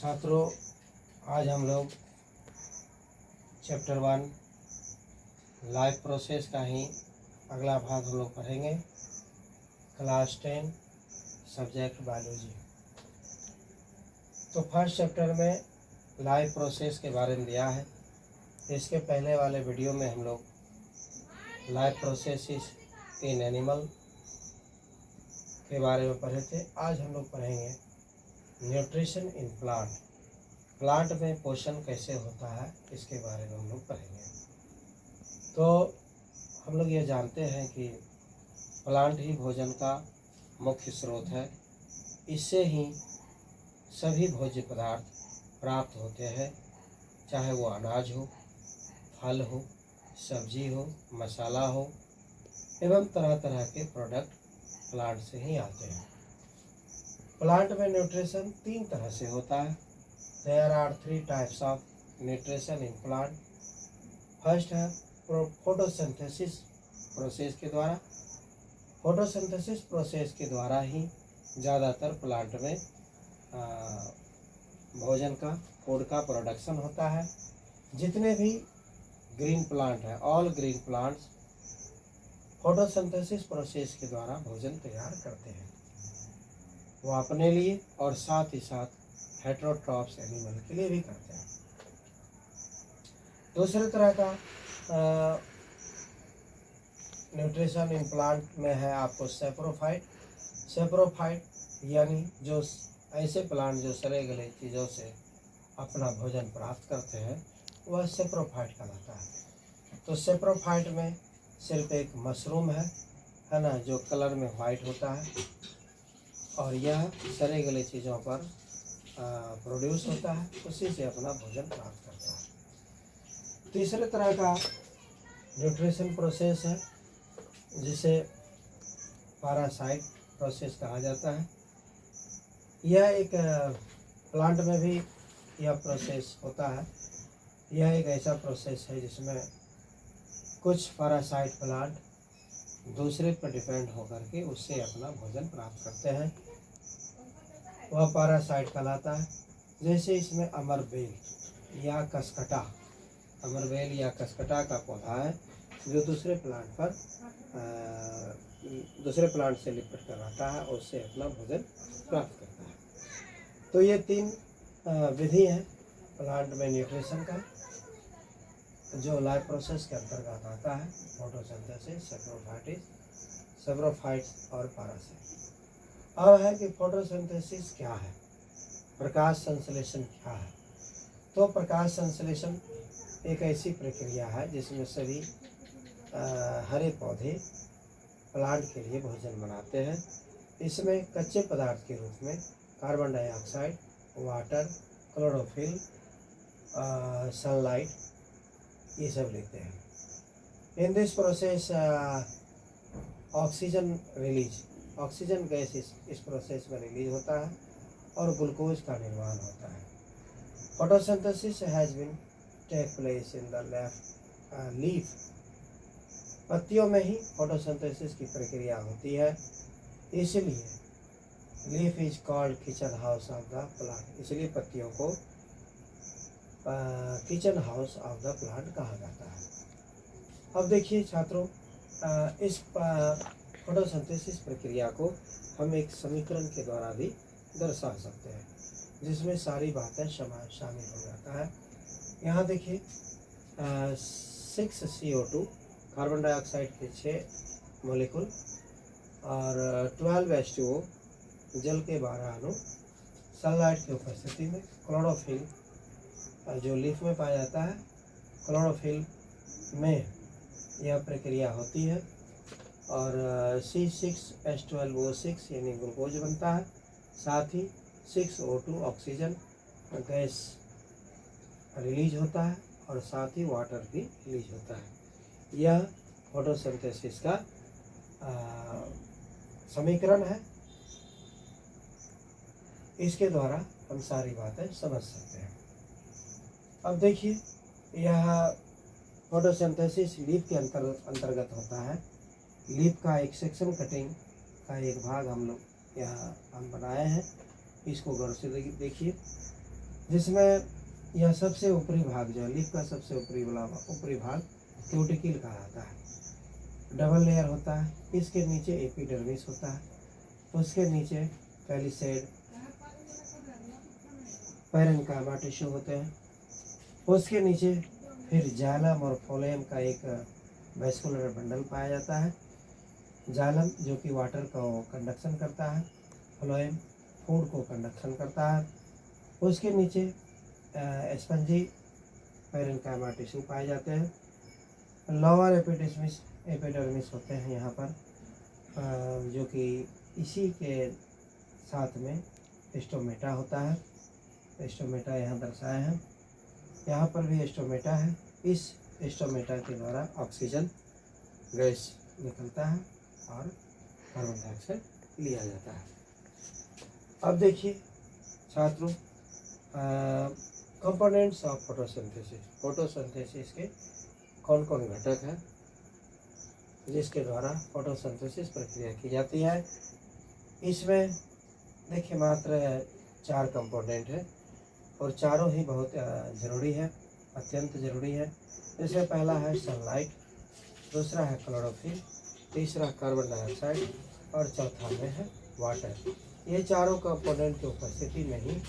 छात्रों, आज हम लोग चैप्टर 1 लाइफ प्रोसेस का ही अगला भाग हम लोग पढ़ेंगे। Class 10 subject biology. तो फर्स्ट चैप्टर में लाइफ प्रोसेस के बारे में दिया है। इसके पहले वाले वीडियो में हम लोग लाइफ प्रोसेसेस इन एनिमल के बारे में पढ़े थे। आज हम लोग पढ़ेंगे न्यूट्रिशन इन प्लांट। प्लांट में पोषण कैसे होता है, इसके बारे में हम लोग पढ़ेंगे। तो हम लोग ये जानते हैं कि प्लांट ही भोजन का मुख्य स्रोत है। इससे ही सभी भोज्य पदार्थ प्राप्त होते हैं, चाहे वो अनाज हो, फल हो, सब्जी हो, मसाला हो, एवं तरह तरह के प्रोडक्ट प्लांट से ही आते हैं। प्लांट में न्यूट्रिशन 3 तरह से होता है। There are 3 types of nutrition in plant. First है फोटोसिंथेसिस प्रोसेस के द्वारा। फोटोसिंथेसिस प्रोसेस के द्वारा ही ज़्यादातर प्लांट में भोजन का, फूड का प्रोडक्शन होता है। जितने भी ग्रीन प्लांट है, all green plants photosynthesis process के द्वारा भोजन तैयार करते हैं। वो अपने लिए और साथ ही साथ हेटेरोट्रॉप्स एनिमल के लिए भी करते हैं। दूसरे तरह का न्यूट्रिशन इन प्लांट में है आपको सेप्रोफाइट। सेप्रोफाइट यानी जो ऐसे प्लांट जो सड़े गले चीज़ों से अपना भोजन प्राप्त करते हैं, वह सेप्रोफाइट कहलाता है। तो सेप्रोफाइट में सिर्फ एक मशरूम है ना, जो कलर में वाइट होता है, और यह सड़े गले चीज़ों पर प्रोड्यूस होता है, उसी से अपना भोजन प्राप्त करता है। तीसरे तरह का न्यूट्रिशन प्रोसेस है, जिसे पैरासाइट प्रोसेस कहा जाता है। यह एक प्लांट में भी यह प्रोसेस होता है। यह एक ऐसा प्रोसेस है जिसमें कुछ पैरासाइट प्लांट दूसरे पर डिपेंड होकर के उससे अपना भोजन प्राप्त करते हैं। वह पैरासाइट कहलाता है। जैसे इसमें अमरबेल या कसकटा, अमरबेल या कसकटा का पौधा है, जो दूसरे प्लांट से लिपट कर आता है और उससे अपना भोजन प्राप्त करता है। तो ये 3 विधि है प्लांट में न्यूट्रिशन का, जो लाइफ प्रोसेस के अंतर्गत आता है। फोटोसिंथेसिस, सेप्रोफाइट्स और पैरासाइट। अब है कि फोटोसिंथेसिस क्या है, प्रकाश संश्लेषण क्या है। तो प्रकाश संश्लेषण एक ऐसी प्रक्रिया है जिसमें सभी हरे पौधे प्लांट के लिए भोजन बनाते हैं। इसमें कच्चे पदार्थ के रूप में carbon dioxide, water, chlorophyll, sunlight, ये सब लेते हैं। In this process oxygen gas इस प्रोसेस में रिलीज होता है और ग्लूकोज का निर्माण होता है। Photosynthesis has been take place in the leaf. पत्तियों में ही फोटोसिंथेसिस की प्रक्रिया होती है, इसलिए leaf is called kitchen house of the plant. इसलिए पत्तियों को kitchen house of the plant कहा जाता है। अब देखिए छात्रों, इस फोटोसिंथेसिस प्रक्रिया को हम एक समीकरण के द्वारा भी दर्शा सकते हैं, जिसमें सारी बातें शामिल हो जाता है। यहाँ देखिए 6 CO2 कार्बन डाइऑक्साइड के 6 मोलिकुल और 12 H2O जल के 12 अणु, सनलाइट की उपस्थिति में क्लोरोफिल जो लीफ में पाया जाता है, क्लोरोफिल में यह प्रक्रिया होती है और C6H12O6 यानी ग्लूकोज बनता है। साथ ही 6O2 ऑक्सीजन गैस रिलीज होता है और साथ ही वाटर भी रिलीज होता है। यह फोटोसिंथेसिस का समीकरण है। इसके द्वारा हम सारी बातें समझ सकते हैं। अब देखिए, यह फोटोसिंथेसिस लीफ के अंतर्गत होता है। लीफ का एक सेक्शन कटिंग का एक भाग हम लोग यहाँ हम बनाए हैं। इसको गौर से देखिए। जिसमें यह सबसे ऊपरी भाग जो है, लीफ का सबसे ऊपरी भाग क्यूटिकल कहलाता है। डबल लेयर होता है। इसके नीचे एपिडर्मिस होता है, उसके नीचे पैलिसेड, पैरेन्काइमा टिश्यू होते हैं, उसके नीचे फिर जाइलम और फ्लोएम का एक वैस्कुलर बंडल पाया जाता है। जाइलम जो कि वाटर को कंडक्शन करता है, फ्लोएम फूड को कंडक्शन करता है। उसके नीचे स्पंजी पैरेन्काइमा टिश्यू पाए जाते हैं। लोअर एपिडर्मिस होते हैं यहाँ पर, जो कि इसी के साथ में स्टोमेटा होता है। स्टोमेटा यहाँ दर्शाया है, यहाँ पर भी स्टोमेटा है। इस स्टोमेटा के द्वारा ऑक्सीजन गैस निकलता है और कार्बन डाइऑक्साइड लिया जाता है। अब देखिए छात्रों, कंपोनेंट्स ऑफ फोटोसिंथेसिस। फोटोसिंथेसिस के कौन कौन घटक हैं जिसके द्वारा फोटोसिंथेसिस प्रक्रिया की जाती है। इसमें देखिए मात्र 4 कंपोनेंट है और चारों ही बहुत ज़रूरी है, अत्यंत ज़रूरी है। इसमें पहला है सनलाइट, दूसरा है क्लोरोफिल, तीसरा कार्बन डाइऑक्साइड और चौथा में है वाटर। ये चारों कंपोनेंट की उपस्थिति में ही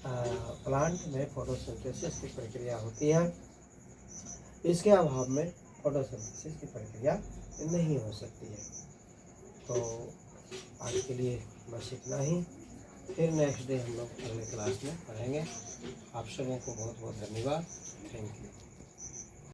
प्लांट में फोटोसिंथेसिस की प्रक्रिया होती है। इसके अभाव में फोटोसिंथेसिस की प्रक्रिया नहीं हो सकती है। तो आज के लिए बस इतना ही। फिर नेक्स्ट डे हम लोग अगले क्लास में पढ़ेंगे। आप सबों को बहुत बहुत धन्यवाद। Thank you.